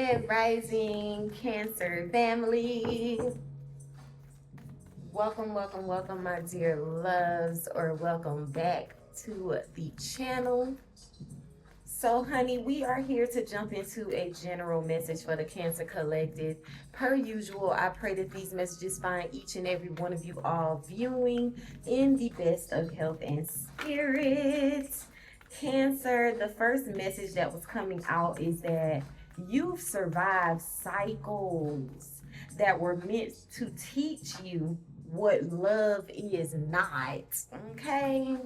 Grand Rising Cancer family. Welcome, welcome, welcome, my dear loves, or welcome back to the channel. So, honey, we are here to jump into a general message for the Cancer Collective. Per usual, I pray that these messages find each and every one of you all viewing in the best of health and spirits. Cancer, the first message that was coming out is that you've survived cycles that were meant to teach you what love is not. Okay?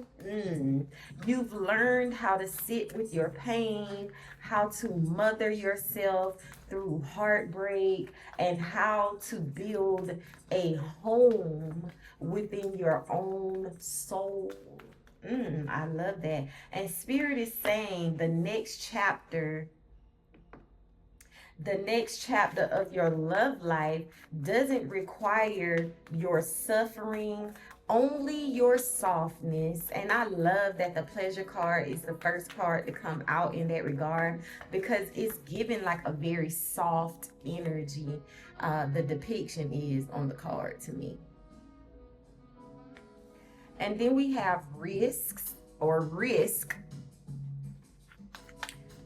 You've learned how to sit with your pain, how to mother yourself through heartbreak, and how to build a home within your own soul. I love that. And Spirit is saying the next chapter of your love life doesn't require your suffering, only your softness. And I love that the pleasure card is the first card to come out in that regard, because it's given like a very soft energy. The depiction is on the card to me. And then we have risks or risk.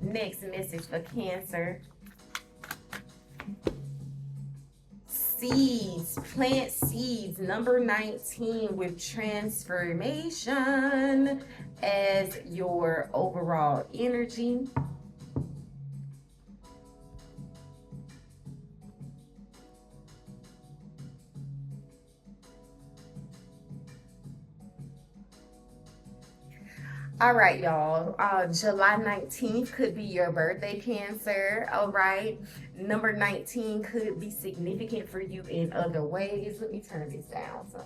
Next message for Cancer. Seeds, plant seeds, number 19 with transformation as your overall energy. All right, y'all. July 19th could be your birthday, Cancer. All right. Number 19 could be significant for you in other ways. Let me turn this down some.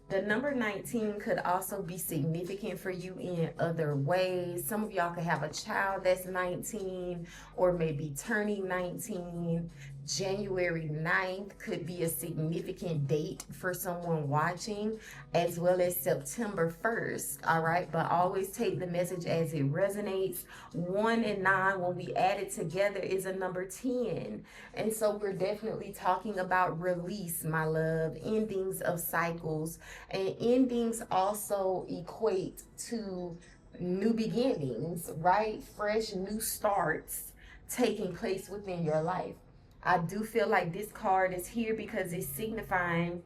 The number 19 could also be significant for you in other ways. Some of y'all could have a child that's 19 or maybe turning 19. January 9th could be a significant date for someone watching, as well as September 1st. All right, but always take the message as it resonates. 1 and 9, when we add it together, is a number 10. And so we're definitely talking about release, my love, endings of cycles. And endings also equate to new beginnings, right? Fresh new starts taking place within your life. I do feel like this card is here because it's signifying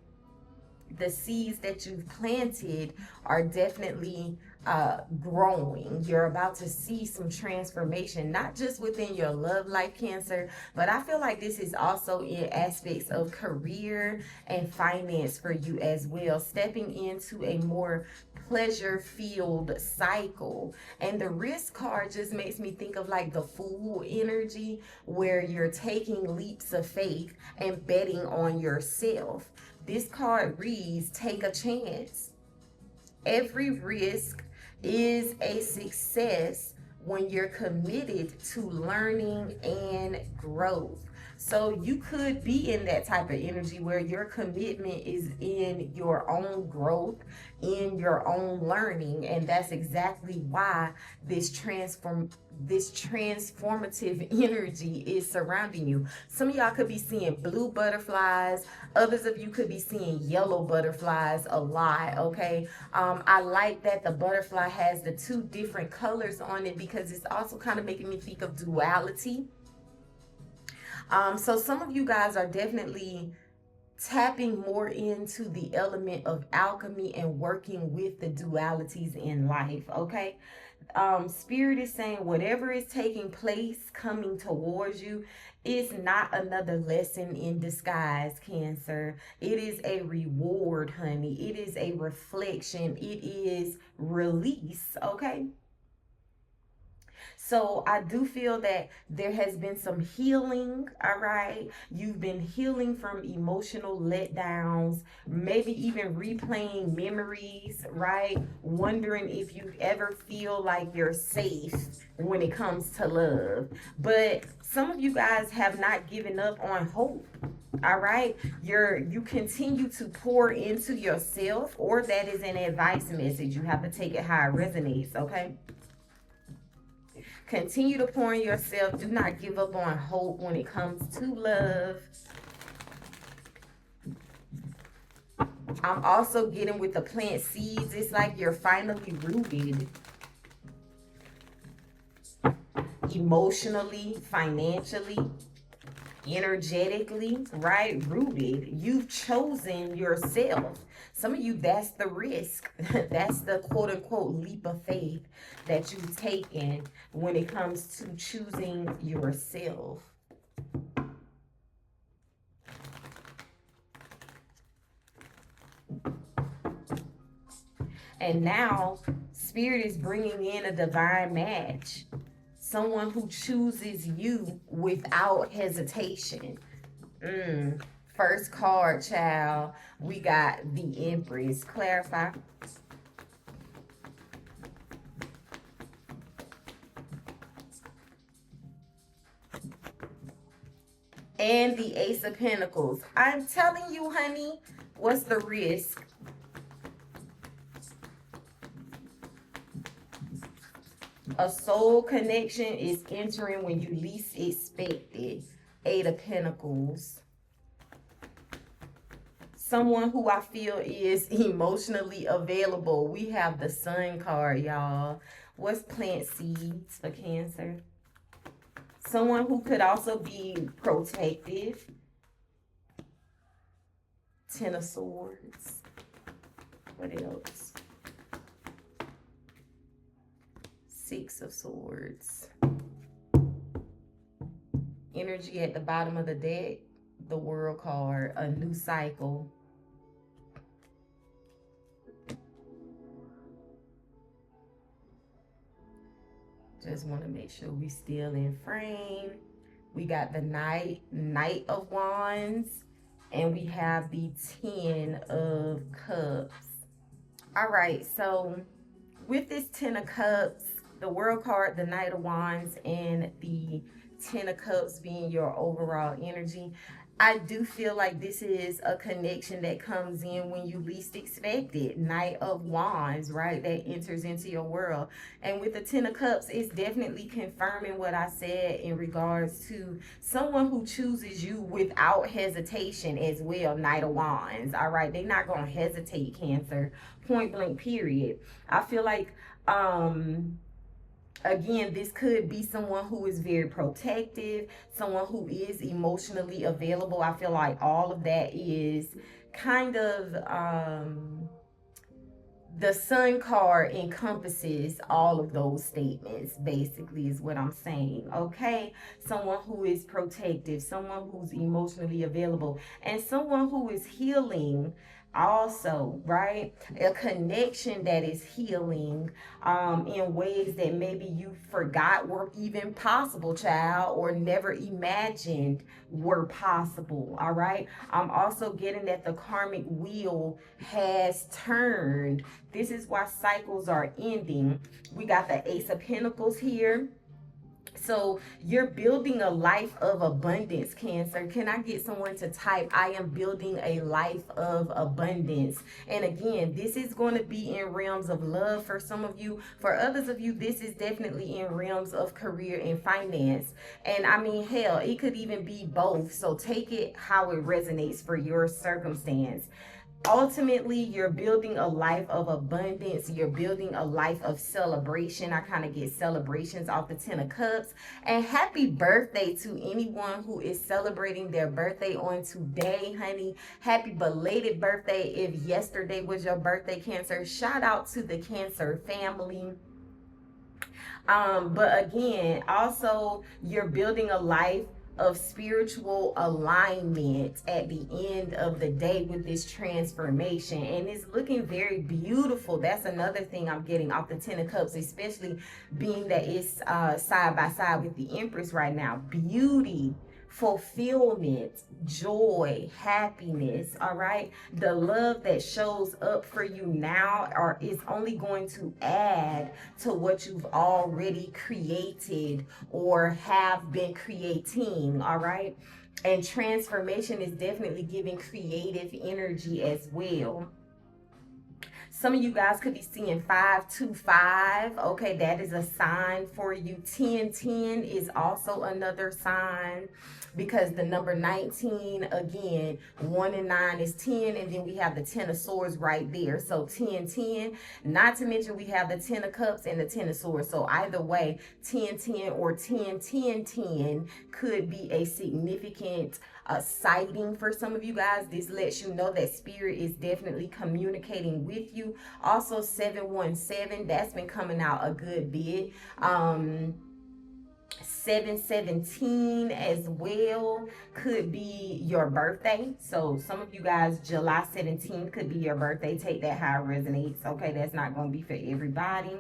the seeds that you've planted are definitely growing. You're about to see some transformation, not just within your love life, Cancer, but I feel like this is also in aspects of career and finance for you as well, stepping into a more pleasure-filled cycle. And the risk card just makes me think of like the Fool energy, where you're taking leaps of faith and betting on yourself. This card reads, take a chance. Every risk is a success when you're committed to learning and growth. So you could be in that type of energy where your commitment is in your own growth, in your own learning, and that's exactly why this transformative energy is surrounding you. Some of y'all could be seeing blue butterflies. Others of you could be seeing yellow butterflies a lot, okay? I like that the butterfly has the two different colors on it, because it's also kind of making me think of duality. So some of you guys are definitely tapping more into the element of alchemy and working with the dualities in life, okay? Spirit is saying whatever is taking place coming towards you is not another lesson in disguise, Cancer. It is a reward, honey. It is a reflection. It is release, okay? So I do feel that there has been some healing, all right? You've been healing from emotional letdowns, maybe even replaying memories, right? Wondering if you ever feel like you're safe when it comes to love. But some of you guys have not given up on hope. All right, you continue to pour into yourself, or that is an advice message. You have to take it how it resonates, okay? Continue to pour in yourself. Do not give up on hope when it comes to love. I'm also getting with the plant seeds. It's like you're finally rooted. Emotionally, financially, energetically, right? Rooted. You've chosen yourself. Some of you, that's the risk. That's the quote unquote leap of faith that you've taken when it comes to choosing yourself. And now Spirit is bringing in a divine match. Someone who chooses you without hesitation. First card, child. We got the Empress. Clarify. And the Ace of Pentacles. I'm telling you, honey, what's the risk? A soul connection is entering when you least expect it. Eight of Pentacles. Someone who I feel is emotionally available. We have the Sun card, y'all. What's plant seeds for Cancer? Someone who could also be protective. Ten of Swords. What else? Six of Swords. Energy at the bottom of the deck. The World card. A new cycle. Just want to make sure we still in frame. We got the Knight of Wands. And we have the 10 of Cups. All right, so with this 10 of Cups, the World card, the Knight of Wands, and the 10 of Cups being your overall energy, I do feel like this is a connection that comes in when you least expect it. Knight of Wands, right? That enters into your world. And with the 10 of Cups, it's definitely confirming what I said in regards to someone who chooses you without hesitation as well. Knight of Wands, all right? They're not going to hesitate, Cancer. Point blank, period. I feel like, again, this could be someone who is very protective, someone who is emotionally available. I feel like all of that is kind of, the Sun card encompasses all of those statements, basically, is what I'm saying, okay? Someone who is protective, someone who's emotionally available, and someone who is healing also, right? A connection that is healing in ways that maybe you forgot were even possible, child, or never imagined were possible. All right, I'm also getting that the karmic wheel has turned. This is why cycles are ending. We got the Ace of Pentacles here. So you're building a life of abundance, Cancer. Can I get someone to type, I am building a life of abundance? And again, this is going to be in realms of love for some of you. For others of you, this is definitely in realms of career and finance. And I mean, hell, it could even be both. So take it how it resonates for your circumstance. Ultimately, you're building a life of abundance. You're building a life of celebration. I kind of get celebrations off the 10 of Cups. And happy birthday to anyone who is celebrating their birthday on today, honey. Happy belated birthday if yesterday was your birthday, Cancer. Shout out to the Cancer family. But again, also, you're building a life of spiritual alignment at the end of the day with this transformation, and it's looking very beautiful. That's another thing I'm getting off the 10 of Cups, especially being that it's side by side with the Empress right now. Beauty, fulfillment, joy, happiness. All right, the love that shows up for you now is only going to add to what you've already created or have been creating. All right, and transformation is definitely giving creative energy as well. Some of you guys could be seeing 525. Okay, that is a sign for you. 1010 is also another sign, because the number 19, again, 1 and 9 is 10, and then we have the 10 of swords right there. So 1010, not to mention we have the 10 of cups and the 10 of swords. So either way, 1010 or 1010 could be a significant sighting for some of you guys. This lets you know that spirit is definitely communicating with you. Also 717, that's been coming out a good bit. 717 as well could be your birthday. So some of you guys, July 17th could be your birthday. Take that how it resonates. Okay, that's not going to be for everybody.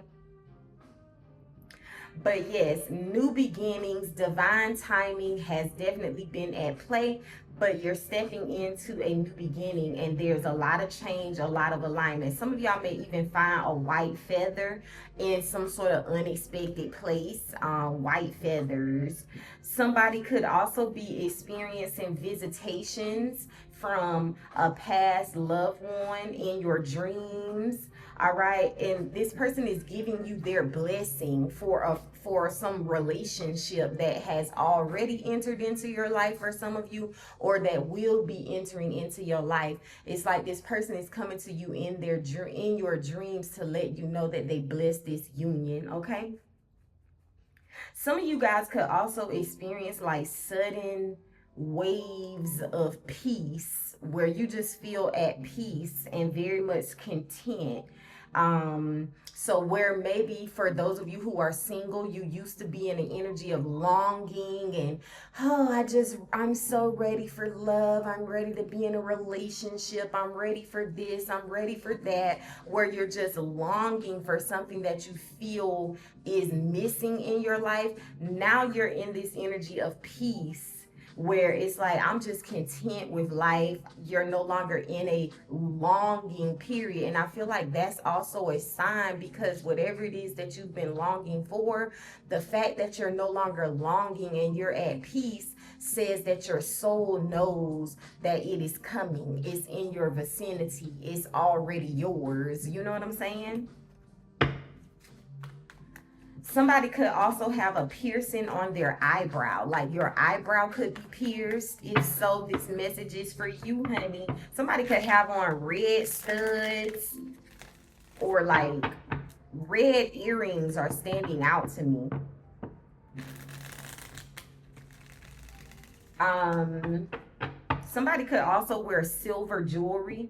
But yes, new beginnings, divine timing has definitely been at play, but you're stepping into a new beginning, and there's a lot of change, a lot of alignment. Some of y'all may even find a white feather in some sort of unexpected place. White feathers. Somebody could also be experiencing visitations from a past loved one in your dreams. All right, and this person is giving you their blessing for some relationship that has already entered into your life for some of you, or that will be entering into your life. It's like this person is coming to you in your dreams to let you know that they bless this union. Okay, some of you guys could also experience like sudden waves of peace, where you just feel at peace and very much content. So where maybe for those of you who are single, you used to be in an energy of longing and, I'm so ready for love. I'm ready to be in a relationship. I'm ready for this. I'm ready for that. Where you're just longing for something that you feel is missing in your life. Now you're in this energy of peace, where it's like, I'm just content with life. You're no longer in a longing period. And I feel like that's also a sign, because whatever it is that you've been longing for, the fact that you're no longer longing and you're at peace says that your soul knows that it is coming. It's in your vicinity. It's already yours. You know what I'm saying? Somebody could also have a piercing on their eyebrow. Like your eyebrow could be pierced. If so, this message is for you, honey. Somebody could have on red studs, or like red earrings are standing out to me. Somebody could also wear silver jewelry.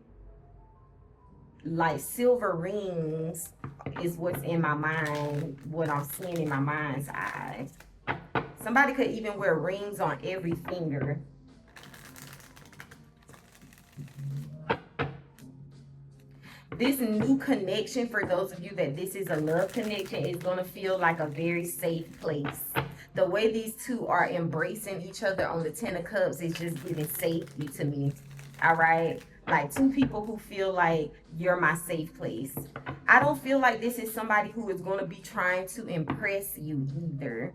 Like silver rings is what's in my mind, what I'm seeing in my mind's eye. Somebody could even wear rings on every finger. This new connection, for those of you that this is a love connection, is going to feel like a very safe place. The way these two are embracing each other on the 10 of Cups is just giving safety to me. All right? Like two people who feel like you're my safe place. I don't feel like this is somebody who is going to be trying to impress you either.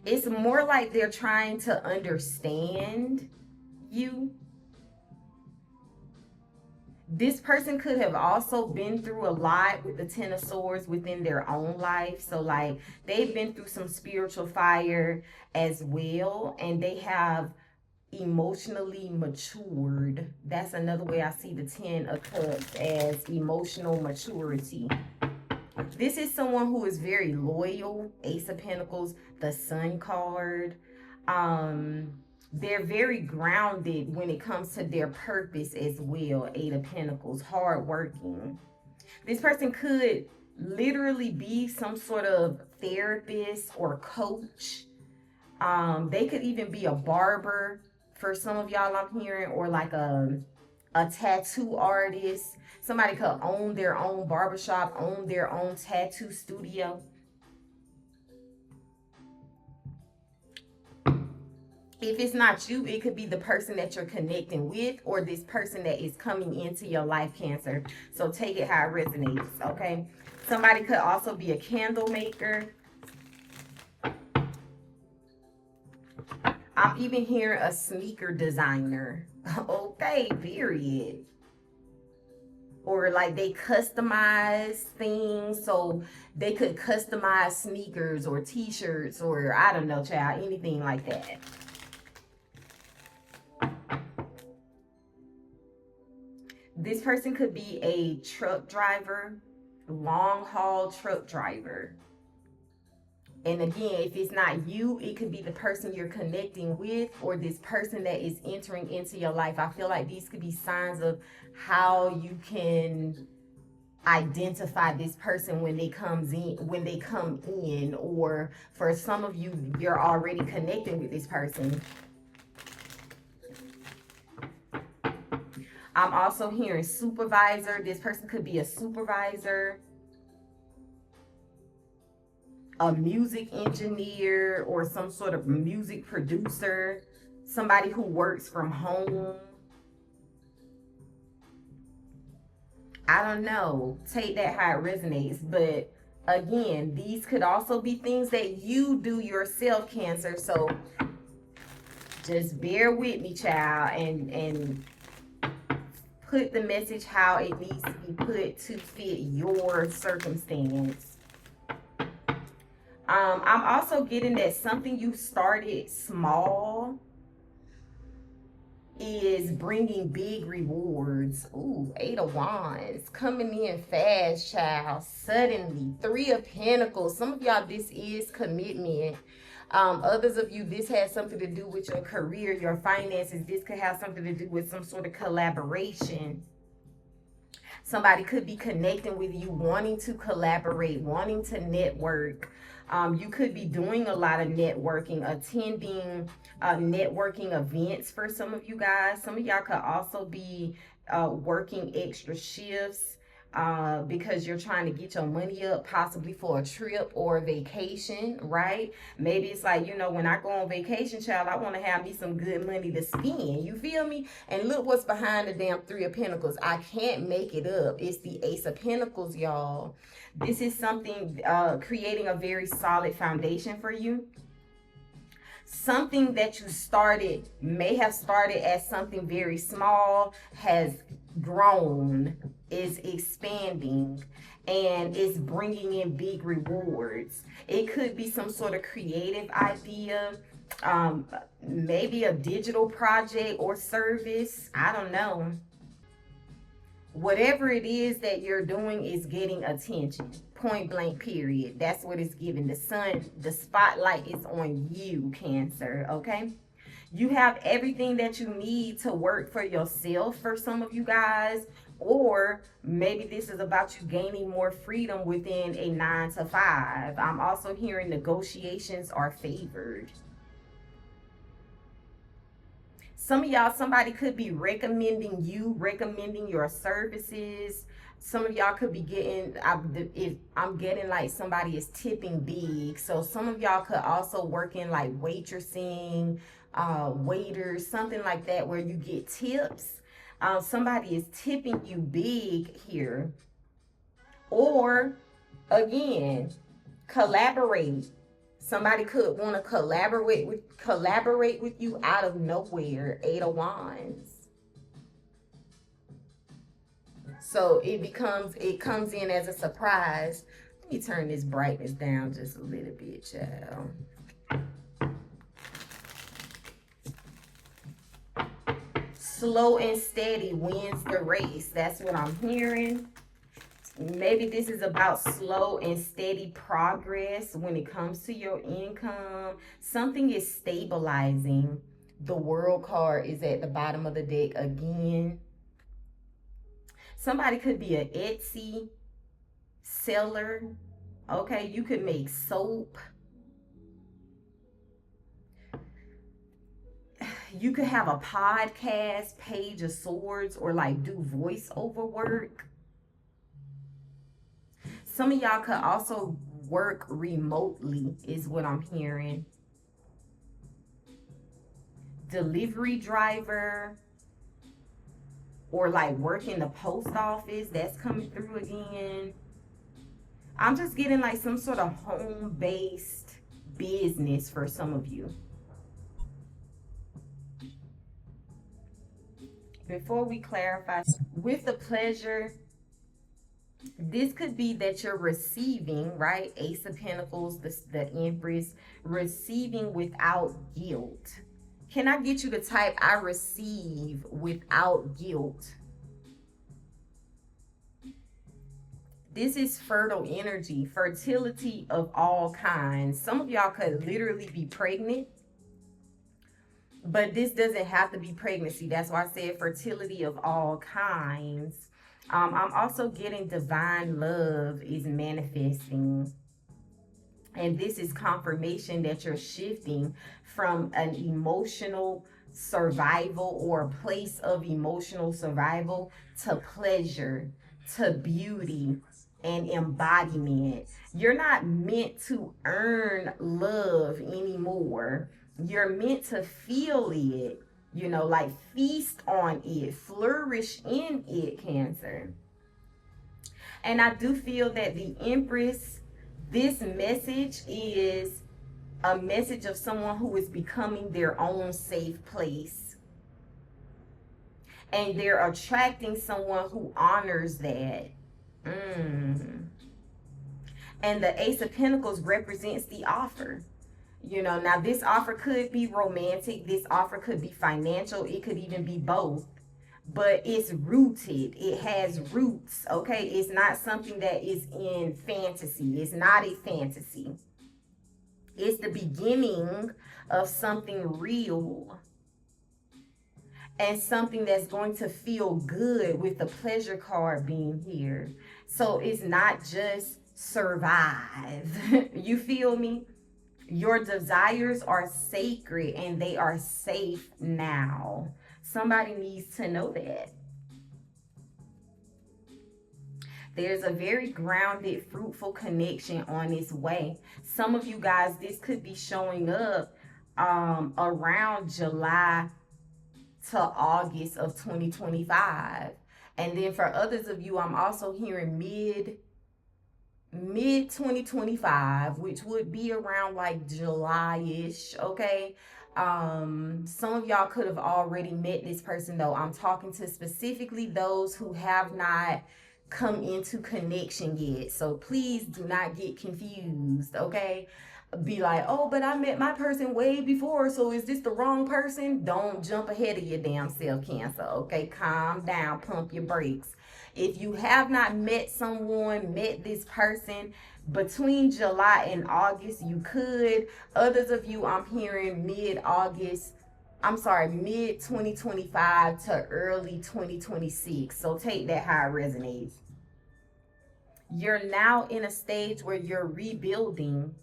It's more like they're trying to understand you. This person could have also been through a lot with the 10 of Swords within their own life. So like they've been through some spiritual fire as well, and they have emotionally matured. That's another way I see the 10 of Cups, as emotional maturity. This is someone who is very loyal. Ace of Pentacles, the Sun card. They're very grounded when it comes to their purpose as well. 8 of Pentacles, hardworking. This person could literally be some sort of therapist or coach. They could even be a barber for some of y'all, I'm hearing, or like a tattoo artist. Somebody could own their own barbershop, own their own tattoo studio. If it's not you, it could be the person that you're connecting with, or this person that is coming into your life, Cancer. So take it how it resonates, okay? Somebody could also be a candle maker. I'm even hearing a sneaker designer. Okay, period. or like they customize things, so they could customize sneakers or t-shirts, or I don't know, child, anything like that. This person could be a truck driver, long haul truck driver. And again, if it's not you, it could be the person you're connecting with, or this person that is entering into your life. I feel like these could be signs of how you can identify this person when they come in, or for some of you, you're already connecting with this person. I'm also hearing supervisor. This person could be a supervisor, a music engineer, or some sort of music producer, somebody who works from home. I don't know, take that how it resonates. But again, these could also be things that you do yourself, Cancer. So just bear with me, child, and put the message how it needs to be put to fit your circumstance. I'm also getting that something you started small is bringing big rewards. Ooh, 8 of Wands coming in fast, child. Suddenly, 3 of Pentacles. Some of y'all, this is commitment. Others of you, this has something to do with your career, your finances. This could have something to do with some sort of collaboration. Somebody could be connecting with you, wanting to collaborate, wanting to network. You could be doing a lot of networking, attending networking events for some of you guys. Some of y'all could also be working extra shifts because you're trying to get your money up, possibly for a trip or a vacation, right? Maybe it's like, you know, when I go on vacation, child, I want to have me some good money to spend. You feel me? And look what's behind the damn 3 of Pentacles. I can't make it up. It's the Ace of Pentacles, y'all. This is something creating a very solid foundation for you. Something that you started, may have started as something very small, has grown, is expanding, and is bringing in big rewards. It could be some sort of creative idea, maybe a digital project or service. I don't know. Whatever it is that you're doing is getting attention. Point blank, period. That's what it's giving. The sun, the spotlight is on you, Cancer, okay? You have everything that you need to work for yourself for some of you guys, or maybe this is about you gaining more freedom within a 9 to 5. I'm also hearing negotiations are favored. Some of y'all, somebody could be recommending you, recommending your services. Some of y'all could be getting, I'm getting like somebody is tipping big. So some of y'all could also work in like waitressing, waiters, something like that, where you get tips. Somebody is tipping you big here. Or again, collaborate. Somebody could want to collaborate with you out of nowhere. 8 of Wands. So it comes in as a surprise. Let me turn this brightness down just a little bit, child. Slow and steady wins the race. That's what I'm hearing. Maybe this is about slow and steady progress when it comes to your income. Something is stabilizing. The World card is at the bottom of the deck again. Somebody could be an Etsy seller. Okay, you could make soap. You could have a podcast, Page of Swords, or like do voiceover work. Some of y'all could also work remotely, is what I'm hearing. Delivery driver, or like work in the post office, that's coming through again. I'm just getting like some sort of home-based business for some of you. Before we clarify, with the pleasure, This could be that you're receiving, right? Ace of Pentacles, the Empress, receiving without guilt. Can I get you to type, I receive without guilt? This is fertile energy, fertility of all kinds. Some of y'all could literally be pregnant, but this doesn't have to be pregnancy. That's why I said fertility of all kinds. I'm also getting divine love is manifesting. And this is confirmation that you're shifting from an emotional survival or a place of emotional survival to pleasure, to beauty and embodiment. You're not meant to earn love anymore. You're meant to feel it, you know, like feast on it, flourish in it, Cancer. And I do feel that the Empress, this message is a message of someone who is becoming their own safe place. And they're attracting someone who honors that. And the Ace of Pentacles represents the offer. You know, now this offer could be romantic. This offer could be financial. It could even be both. But it's rooted. It has roots, okay? It's not something that is in fantasy. It's not a fantasy. It's the beginning of something real. And something that's going to feel good, with the pleasure card being here. So it's not just survive. You feel me? Your desires are sacred and they are safe now. Somebody needs to know that. There's a very grounded, fruitful connection on its way. Some of you guys, this could be showing up around July to August of 2025. And then for others of you, I'm also hearing mid 2025, which would be around like July-ish, okay? Some of y'all could have already met this person, though. I'm talking to specifically those who have not come into connection yet. So please do not get confused, okay? Be like, oh, but I met my person way before, so is this the wrong person? Don't jump ahead of your damn self, Cancer, okay? Calm down, pump your brakes. If you have not met this person between July and August, you could. Others of you, I'm hearing mid 2025 to early 2026. So take that how it resonates. You're now in a stage where you're rebuilding,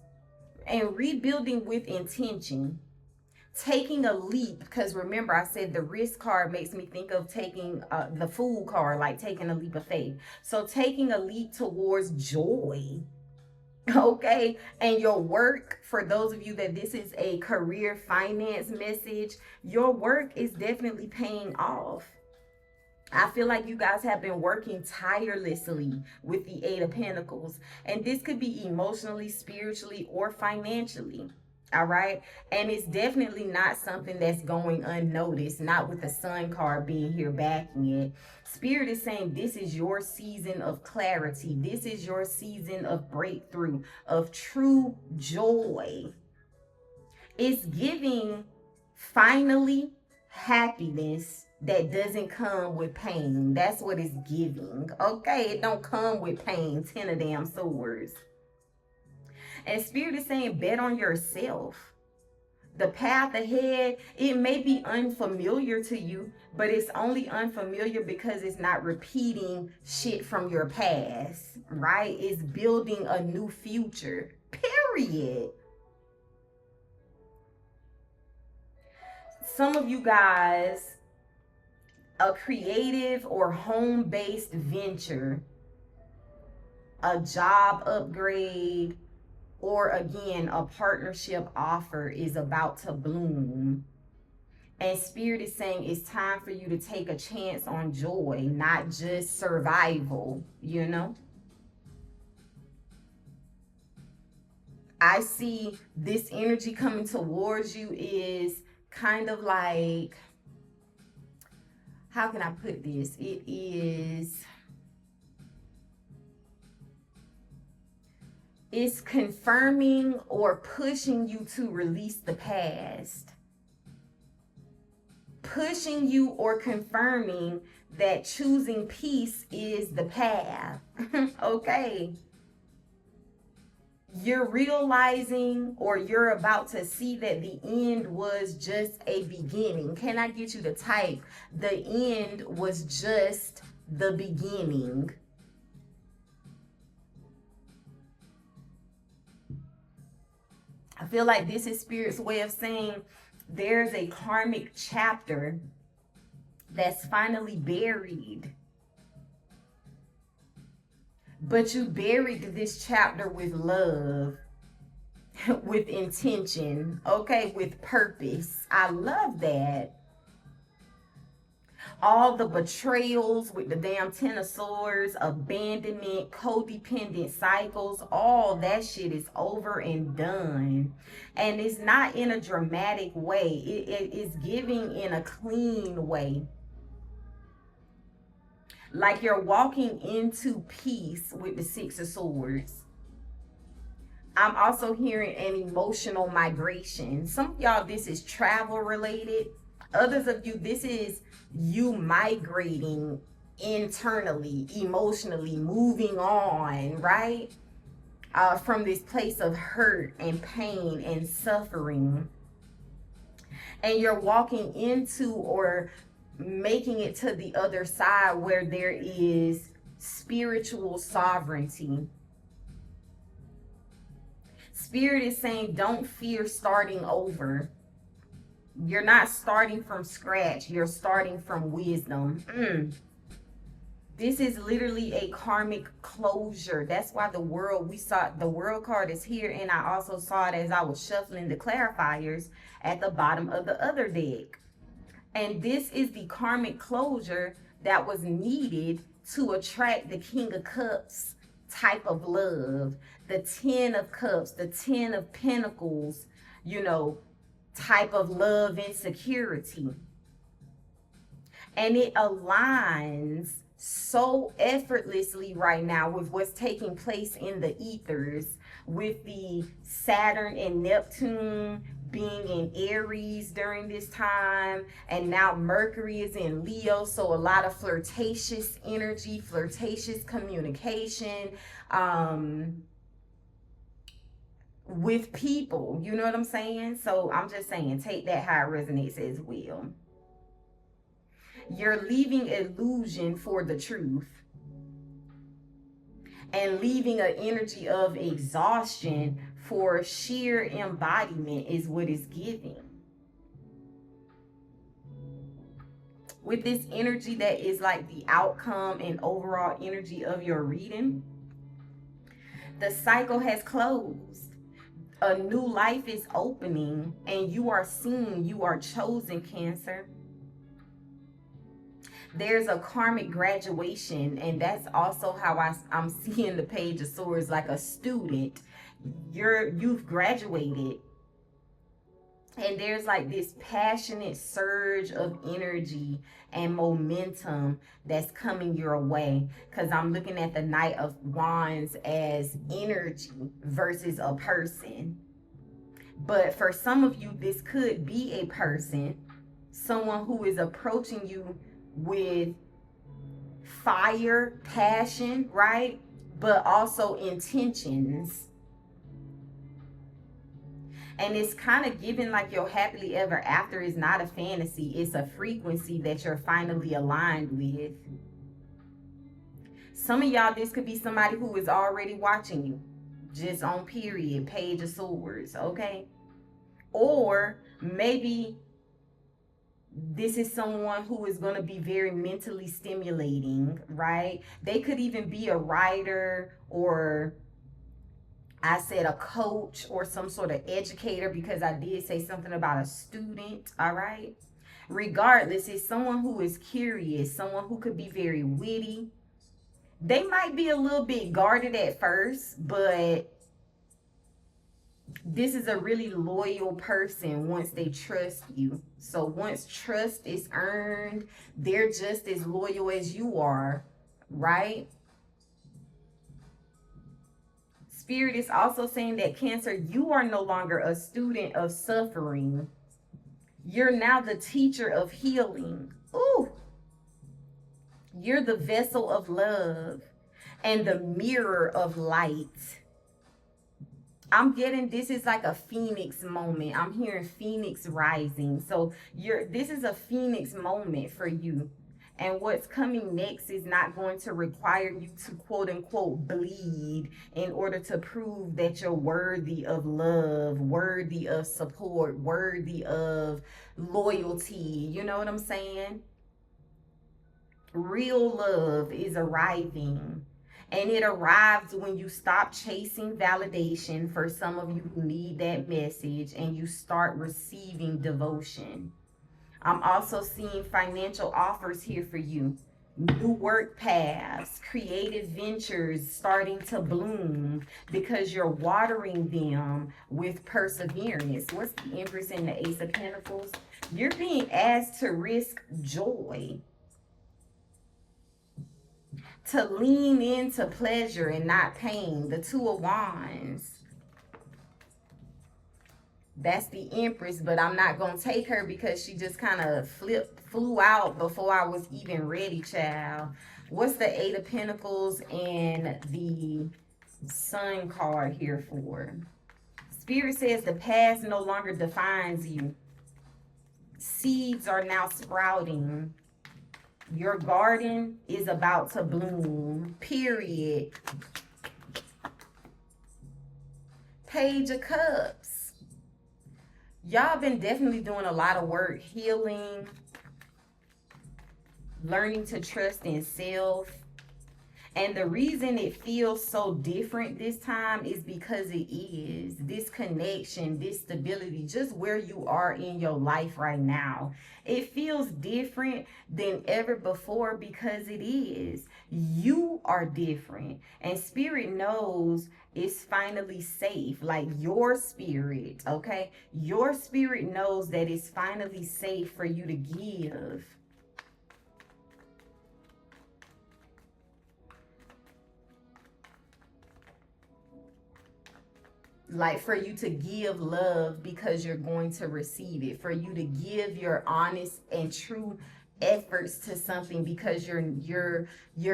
and rebuilding with intention. Taking a leap, because remember I said the risk card makes me think of taking the Fool card, like taking a leap of faith. So taking a leap towards joy, okay? And your work, for those of you that this is a career finance message, your work is definitely paying off. I feel like you guys have been working tirelessly with the Eight of Pentacles, and this could be emotionally, spiritually, or financially. All right. And it's definitely not something that's going unnoticed, not with the Sun card being here backing it. Spirit is saying this is your season of clarity. This is your season of breakthrough, of true joy. It's giving finally happiness that doesn't come with pain. That's what it's giving. Okay, it don't come with pain. 10 of damn swords. And Spirit is saying bet on yourself. The path ahead, it may be unfamiliar to you, but it's only unfamiliar because it's not repeating shit from your past, right? It's building a new future, period. Some of you guys, a creative or home-based venture, a job upgrade, or again, a partnership offer is about to bloom. And Spirit is saying it's time for you to take a chance on joy, not just survival, you know? I see this energy coming towards you is kind of like, how can I put this? It is It's confirming or pushing you to release the past. Pushing you or confirming that choosing peace is the path. Okay. You're realizing, or you're about to see, that the end was just a beginning. Can I get you to type, the end was just the beginning? I feel like this is Spirit's way of saying there's a karmic chapter that's finally buried. But you buried this chapter with love, with intention, okay, with purpose. I love that. All the betrayals with the damn Ten of Swords, abandonment, codependent cycles, all that shit is over and done. And it's not in a dramatic way. It is giving in a clean way. Like you're walking into peace with the Six of Swords. I'm also hearing an emotional migration. Some of y'all, this is travel related. Others of you, this is you migrating internally, emotionally, moving on, right? From this place of hurt and pain and suffering. And you're walking into or making it to the other side where there is spiritual sovereignty. Spirit is saying, don't fear starting over. You're not starting from scratch. You're starting from wisdom. This is literally a karmic closure. That's why the world, we saw the world card is here. And I also saw it as I was shuffling the clarifiers at the bottom of the other deck. And this is the karmic closure that was needed to attract the King of Cups type of love, the Ten of Cups, the Ten of Pentacles, you know, type of love and security. And it aligns so effortlessly right now with what's taking place in the ethers, with the Saturn and Neptune being in Aries during this time, and now Mercury is in Leo, so a lot of flirtatious energy, flirtatious communication with people, you know what I'm saying? So I'm just saying, take that how it resonates as well. You're leaving illusion for the truth, and leaving an energy of exhaustion for sheer embodiment is what is giving. With this energy that is like the outcome and overall energy of your reading, the cycle has closed. A new life is opening, and you are seen, you are chosen, Cancer. There's a karmic graduation, and that's also how I'm seeing the Page of Swords, like a student. You've graduated, and there's like this passionate surge of energy and momentum that's coming your way, because I'm looking at the Knight of Wands as energy versus a person. But for some of you, this could be a person, someone who is approaching you with fire, passion, right? But also intentions. And it's kind of given like your happily ever after is not a fantasy. It's a frequency that you're finally aligned with. Some of y'all, this could be somebody who is already watching you, just on period, Page of Swords, okay? Or maybe this is someone who is going to be very mentally stimulating, right? They could even be a writer, or I said a coach, or some sort of educator, because I did say something about a student, all right? Regardless, it's someone who is curious, someone who could be very witty. They might be a little bit guarded at first, but this is a really loyal person once they trust you. So once trust is earned, they're just as loyal as you are, right? Spirit is also saying that Cancer, you are no longer a student of suffering. You're now the teacher of healing. Ooh. You're the vessel of love and the mirror of light. I'm getting, this is like a phoenix moment. I'm hearing phoenix rising. So this is a phoenix moment for you. And what's coming next is not going to require you to quote unquote bleed in order to prove that you're worthy of love, worthy of support, worthy of loyalty. You know what I'm saying? Real love is arriving. And it arrives when you stop chasing validation, for some of you who need that message, and you start receiving devotion. I'm also seeing financial offers here for you. New work paths, creative ventures starting to bloom because you're watering them with perseverance. What's the Empress and the Ace of Pentacles? You're being asked to risk joy, to lean into pleasure and not pain. The Two of Wands. That's the Empress, but I'm not going to take her because she just kind of flew out before I was even ready, child. What's the Eight of Pentacles and the Sun card here for? Spirit says the past no longer defines you. Seeds are now sprouting. Your garden is about to bloom, period. Page of Cups. Y'all been definitely doing a lot of work, healing, learning to trust in self. And the reason it feels so different this time is because it is. This connection, this stability, just where you are in your life right now. It feels different than ever before because it is. You are different. And Spirit knows it's finally safe. Like your spirit, okay? Your spirit knows that it's finally safe for you to give. Like for you to give love because you're going to receive it. For you to give your honest and true efforts to something because you're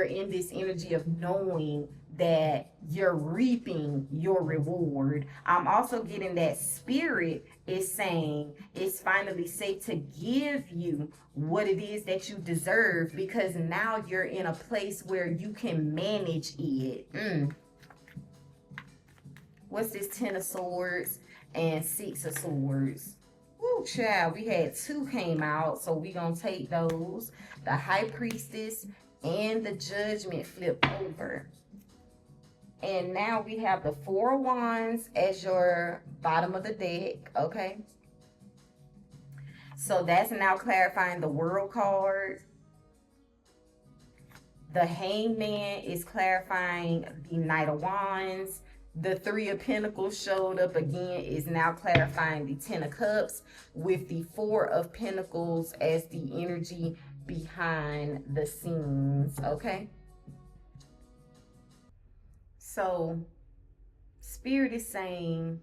in this energy of knowing that you're reaping your reward. I'm also getting that Spirit is saying it's finally safe to give you what it is that you deserve because now you're in a place where you can manage it. What's this? 10 of Swords and 6 of Swords. Woo, child, we had 2 came out, so we gonna take those. The High Priestess and the Judgment flip over. And now we have the 4 of Wands as your bottom of the deck, okay? So that's now clarifying the World card. The Hangman is clarifying the Knight of Wands. The 3 of Pentacles showed up again, is now clarifying the 10 of Cups with the 4 of Pentacles as the energy behind the scenes, okay? So, Spirit is saying,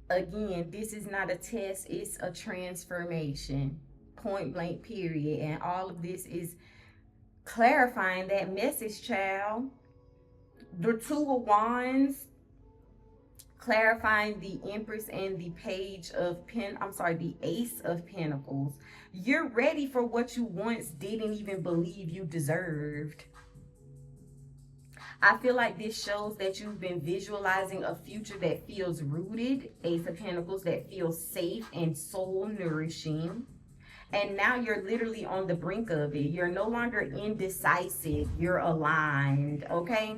again, this is not a test, it's a transformation. Point blank, period. And all of this is clarifying that message, child. The 2 of Wands, clarifying the Empress and the Page of the Ace of Pentacles. You're ready for what you once didn't even believe you deserved. I feel like this shows that you've been visualizing a future that feels rooted, Ace of Pentacles, that feels safe and soul nourishing. And now you're literally on the brink of it. You're no longer indecisive. You're aligned, okay?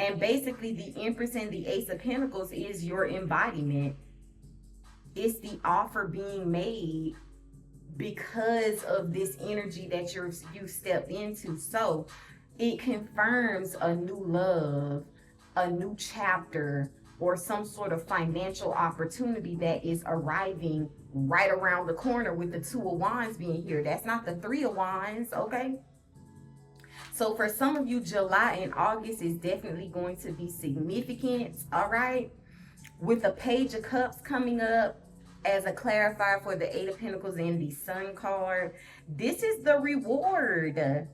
And basically, the Empress and the Ace of Pentacles is your embodiment. It's the offer being made because of this energy that you stepped into. So it confirms a new love, a new chapter, or some sort of financial opportunity that is arriving right around the corner with the 2 of Wands being here. That's not the 3 of Wands, okay? So for some of you, July and August is definitely going to be significant, all right? With the Page of Cups coming up as a clarifier for the Eight of Pentacles and the Sun card, this is the reward.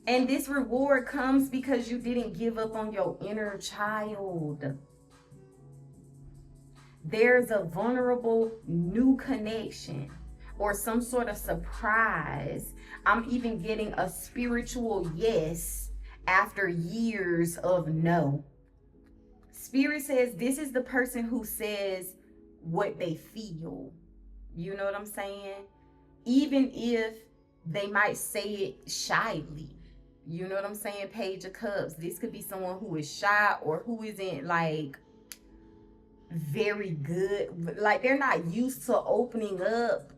And this reward comes because you didn't give up on your inner child. There's a vulnerable new connection or some sort of surprise. I'm even getting a spiritual yes after years of no. Spirit says this is the person who says what they feel. You know what I'm saying? Even if they might say it shyly. You know what I'm saying? Page of Cups. This could be someone who is shy or who isn't like very good. Like they're not used to opening up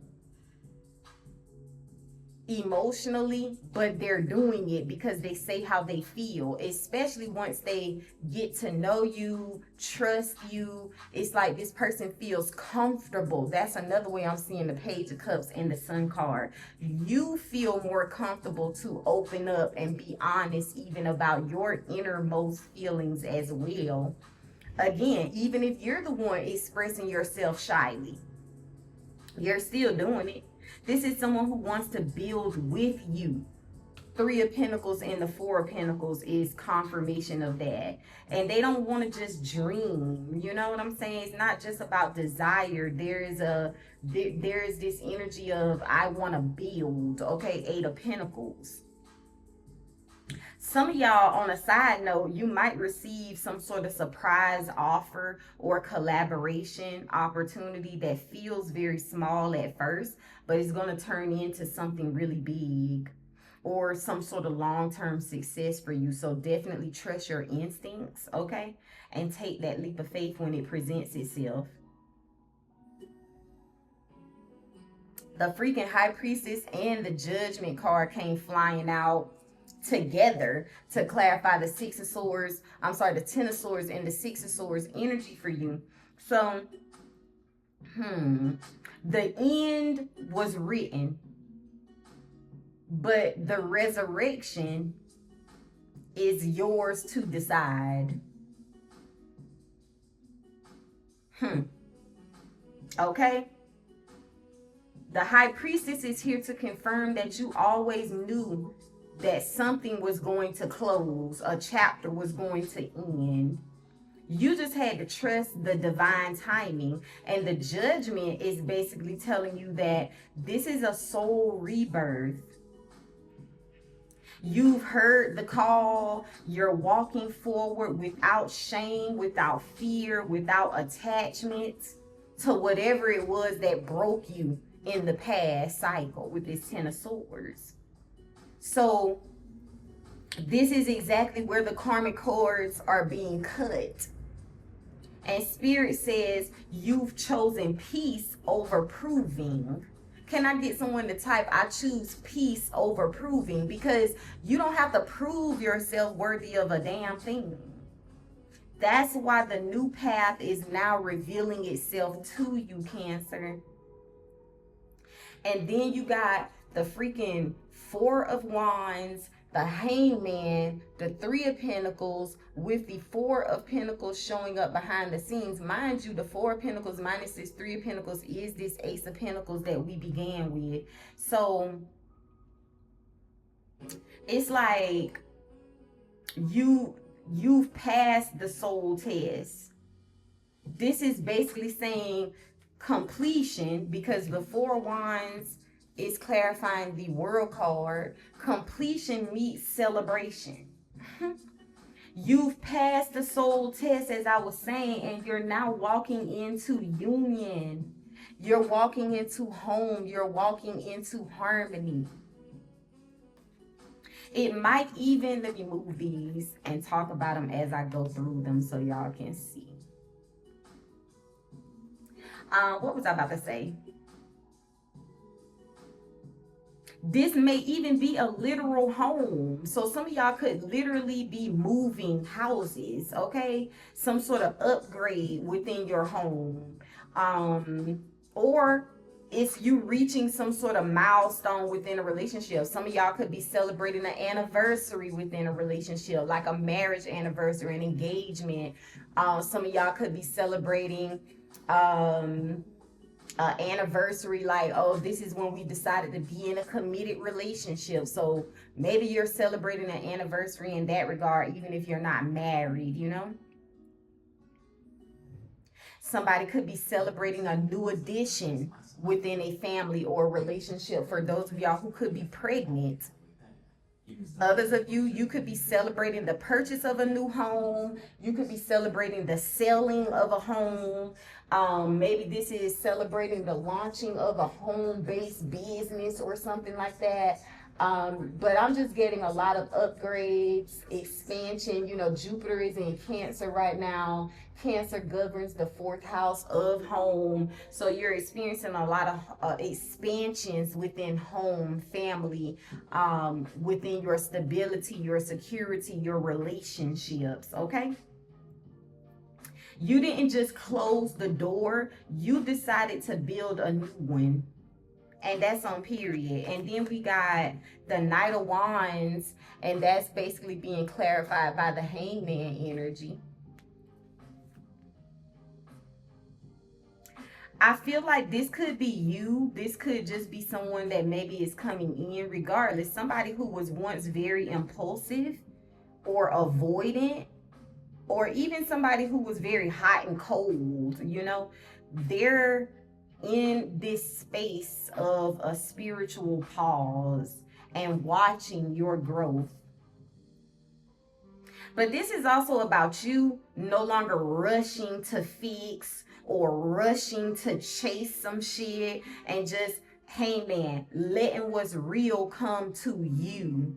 emotionally, but they're doing it because they say how they feel, especially once they get to know you, trust you. It's like this person feels comfortable. That's another way I'm seeing the Page of Cups and the Sun card. You feel more comfortable to open up and be honest even about your innermost feelings as well. Again, even if you're the one expressing yourself shyly, you're still doing it. This is someone who wants to build with you. Three of Pentacles and the Four of Pentacles is confirmation of that. And they don't want to just dream. You know what I'm saying? It's not just about desire. There is this energy of I want to build. Okay, Eight of Pentacles. Some of y'all, on a side note, you might receive some sort of surprise offer or collaboration opportunity that feels very small at first, but it's going to turn into something really big or some sort of long-term success for you. So definitely trust your instincts, okay? And take that leap of faith when it presents itself. The freaking High Priestess and the Judgment card came flying out together to clarify the Ten of Swords and the Six of Swords energy for you. So the end was written, but the resurrection is yours to decide. Okay, the High Priestess is here to confirm that you always knew that something was going to close, a chapter was going to end. You just had to trust the divine timing. And the Judgment is basically telling you that this is a soul rebirth. You've heard the call. You're walking forward without shame, without fear, without attachment to whatever it was that broke you in the past cycle with this Ten of Swords. So this is exactly where the karmic cords are being cut. And Spirit says you've chosen peace over proving. Can I get someone to type, I choose peace over proving? Because you don't have to prove yourself worthy of a damn thing. That's why the new path is now revealing itself to you, Cancer. And then you got the freaking Four of Wands, the Hangman, the Three of Pentacles, with the Four of Pentacles showing up behind the scenes. Mind you, the Four of Pentacles minus this Three of Pentacles is this Ace of Pentacles that we began with. So it's like you've passed the soul test. This is basically saying completion, because the Four of Wands is clarifying the World card. Completion meets celebration. You've passed the soul test, as I was saying, and you're now walking into union. You're walking into home. You're walking into harmony. It might even, let me move these and talk about them as I go through them so y'all can see. What was I about to say? This may even be a literal home. So some of y'all could literally be moving houses, okay? Some sort of upgrade within your home. Or it's you reaching some sort of milestone within a relationship. Some of y'all could be celebrating an anniversary within a relationship, like a marriage anniversary, an engagement. Some of y'all could be celebrating anniversary, like, oh, this is when we decided to be in a committed relationship. So maybe you're celebrating an anniversary in that regard, even if you're not married, you know. Somebody could be celebrating a new addition within a family or relationship. For those of y'all who could be pregnant, others of you, you could be celebrating the purchase of a new home. You could be celebrating the selling of a home. Maybe this is celebrating the launching of a home-based business or something like that. But I'm just getting a lot of upgrades, expansion. You know, Jupiter is in Cancer right now. Cancer governs the 4th house of home. So you're experiencing a lot of expansions within home, family, within your stability, your security, your relationships, okay? You didn't just close the door. You decided to build a new one. And that's on period. And then we got the Knight of Wands, and that's basically being clarified by the Hangman energy. I feel like this could be you. This could just be someone that maybe is coming in regardless. Somebody who was once very impulsive or avoidant, or even somebody who was very hot and cold, you know. They're in this space of a spiritual pause and watching your growth. But this is also about you no longer rushing to fix or rushing to chase some shit, and just, hey man, letting what's real come to you.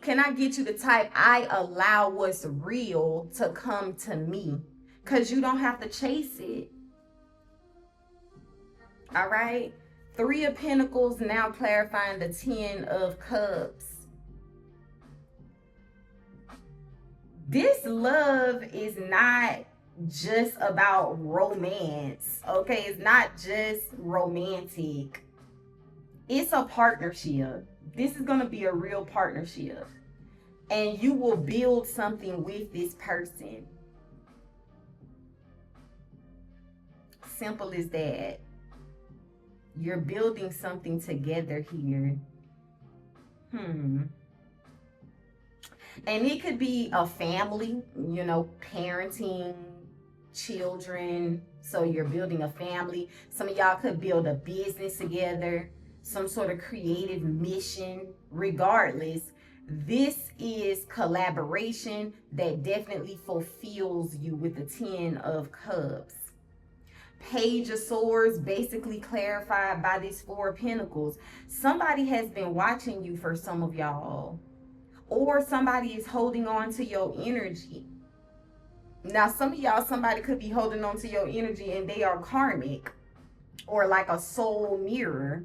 Can I get you to type, I allow what's real to come to me? Because you don't have to chase it. All right. 3 of Pentacles now clarifying the 10 of Cups. This love is not just about romance, okay? It's not just romantic. It's a partnership. This is going to be a real partnership. And you will build something with this person. Simple as that. You're building something together here. And it could be a family, you know, parenting children. So you're building a family. Some of y'all could build a business together, some sort of creative mission. Regardless, this is collaboration that definitely fulfills you with the 10 of Cups. Page of Swords, basically clarified by these 4 of Pentacles. Somebody has been watching you for some of y'all. Or somebody is holding on to your energy. Now, some of y'all, somebody could be holding on to your energy and they are karmic, or like a soul mirror.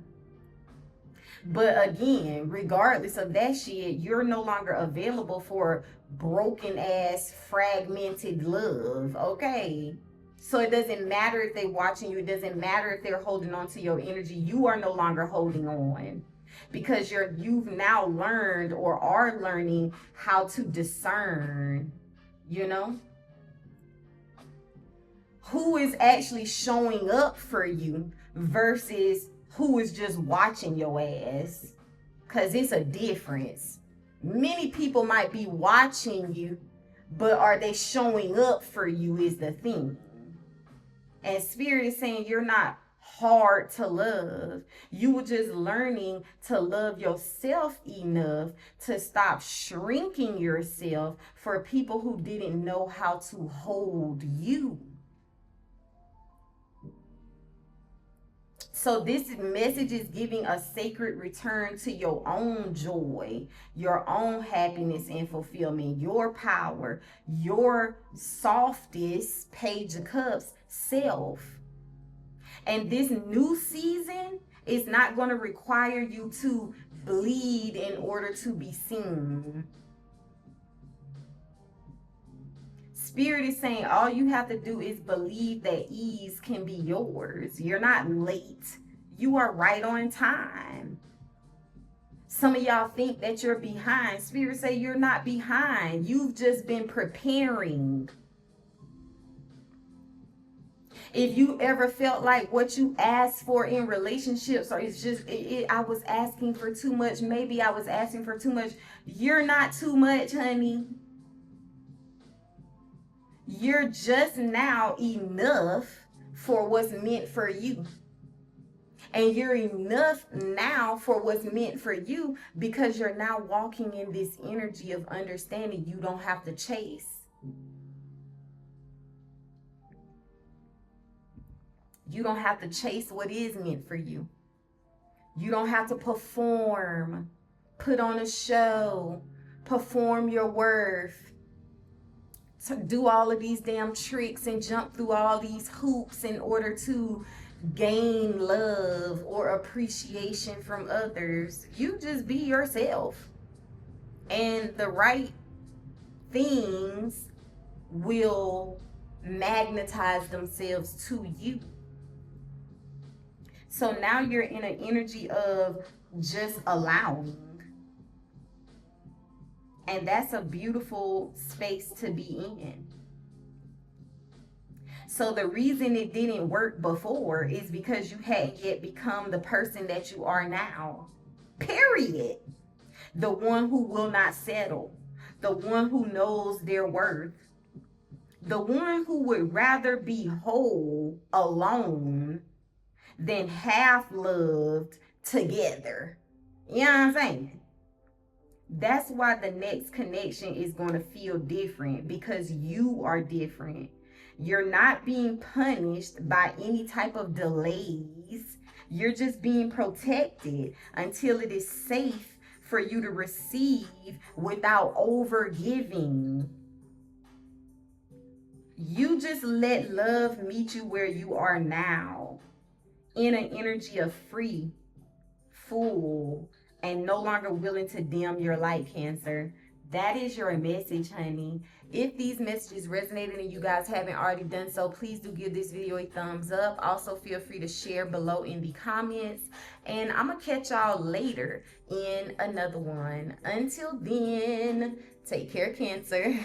But again, regardless of that shit, you're no longer available for broken ass, fragmented love, okay? So it doesn't matter if they're watching you. It doesn't matter if they're holding on to your energy. You are no longer holding on. Because you've now learned, or are learning, how to discern, you know, who is actually showing up for you versus who is just watching your ass. Because it's a difference. Many people might be watching you, but are they showing up for you is the thing. And Spirit is saying you're not hard to love. You were just learning to love yourself enough to stop shrinking yourself for people who didn't know how to hold you. So this message is giving a sacred return to your own joy, your own happiness and fulfillment, your power, your softest Page of Cups self. And this new season is not going to require you to bleed in order to be seen. Spirit is saying all you have to do is believe that ease can be yours. You're not late. You are right on time. Some of y'all think that you're behind. Spirit say you're not behind. You've just been preparing. If you ever felt like what you asked for in relationships, or it's just, I was asking for too much, maybe I was asking for too much, you're not too much, honey. You're just now enough for what's meant for you. And you're enough now for what's meant for you because you're now walking in this energy of understanding you don't have to chase. You don't have to chase what is meant for you. You don't have to perform, put on a show, perform your worth, to do all of these damn tricks and jump through all these hoops in order to gain love or appreciation from others. You just be yourself, and the right things will magnetize themselves to you. So now you're in an energy of just allowing. And that's a beautiful space to be in. So the reason it didn't work before is because you hadn't yet become the person that you are now. Period. The one who will not settle. The one who knows their worth. The one who would rather be whole alone than half loved together. You know what I'm saying? That's why the next connection is going to feel different, because you are different. You're not being punished by any type of delays. You're just being protected until it is safe for you to receive without overgiving. You just let love meet you where you are now, in an energy of free, full, and no longer willing to dim your light, Cancer. That is your message, honey. If these messages resonated and you guys haven't already done so, please do give this video a thumbs up. Also, feel free to share below in the comments. And I'm going to catch y'all later in another one. Until then, take care, Cancer.